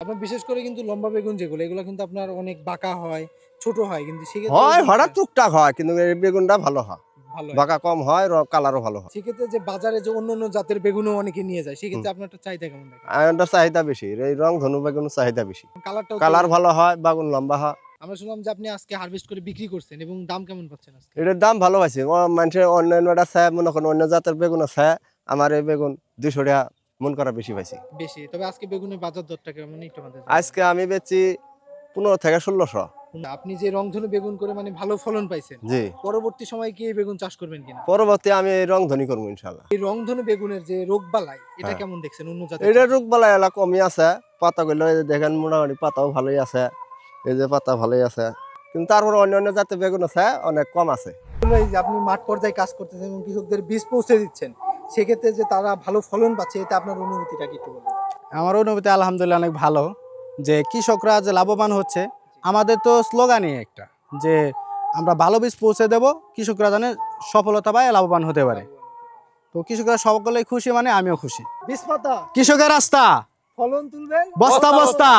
আপনার বিশেষ করে কিন্তু লম্বা বেগুন যেগুলো এগুলো কিন্তু আপনার অনেক বাঁকা হয়, ছোট হয়, কিন্তু হয় হঠাৎ টুকটাক হয়, কিন্তু এই বেগুনটা ভালো হয়, ভালো হয়। বাঁকা কম হয়, কালারও ভালো হয়। সেক্ষেত্রে যে বাজারে যে অন্য জাতের বেগুনও অনেকে নিয়ে যায়, সেক্ষেত্রে আপনার একটা চাহিদা কেমন দেখেন? আয়নটার চাহিদা বেশি, এই রংধনু বেগুনের চাহিদা বেশি, কালারটাও কালার ভালো হয়, বেগুন লম্বা হয়। আমরা শুনলাম যে আপনি আজকে হারভেস্ট করে বিক্রি করছেন এবং দাম কেমন পাচ্ছেন আজকে? এটার দাম ভালো পাইছি, মানুষের অন্যান্যটা চায়, মনে করেন অন্য জাতের বেগুন আছে, আমার এই বেগুন 200 টাকা মন করা বেশি পাইছি। বেশি। তবে আজকে বেগুনের বাজার দরটা কেমন একটু আমাদের জানাবেন। আজকে আমি বেচছি 15 থেকে 1600। আপনি যে রংধনু বেগুন করে মানে ভালো ফলন পাইছেন, জি, পরবর্তী সময়ে কি এই বেগুন চাষ করবেন কিনা? পরবর্তী আমি এই রংধনি করবো ইনশাল্লাহ। এই রংধনু বেগুনের যে রোগবালাই এটা হ্যাঁ। কেমন দেখছেন অন্য জাতের এটা থেকে? রোগ বালাই এলা কমই আছে, পাতা গুলো এই যে দেখেন মোটামুটি পাতাও ভালোই আছে, এই যে পাতা ভালোই আছে, কিন্তু তারপর অন্য অন্য জাতের বেগুন আছে অনেক কম আছে। এই যে আপনি মাঠ পর্যায়ে কাজ করতেছেন এবং কৃষকদের বীজ পৌঁছে দিচ্ছেন, সেক্ষেত্রে যে তারা ভালো ফলন পাচ্ছে, এতে আপনার অনুভূতিটা কি একটু বলবেন? আমার অনুভূতি আলহামদুলিল্লাহ অনেক ভালো, যে কৃষকরা যে লাভবান হচ্ছে। আমাদের তো স্লোগানই একটা, যে আমরা ভালো বীজ পৌঁছে দেব, কৃষকরা যেন সফলতা পায়, লাভবান হতে পারে। তো কৃষকরা সকলেই খুশি, মানে আমিও খুশি। বীজ পাতা কৃষকের রাস্তা, ফলন তুলবেন বস্তা বস্তা।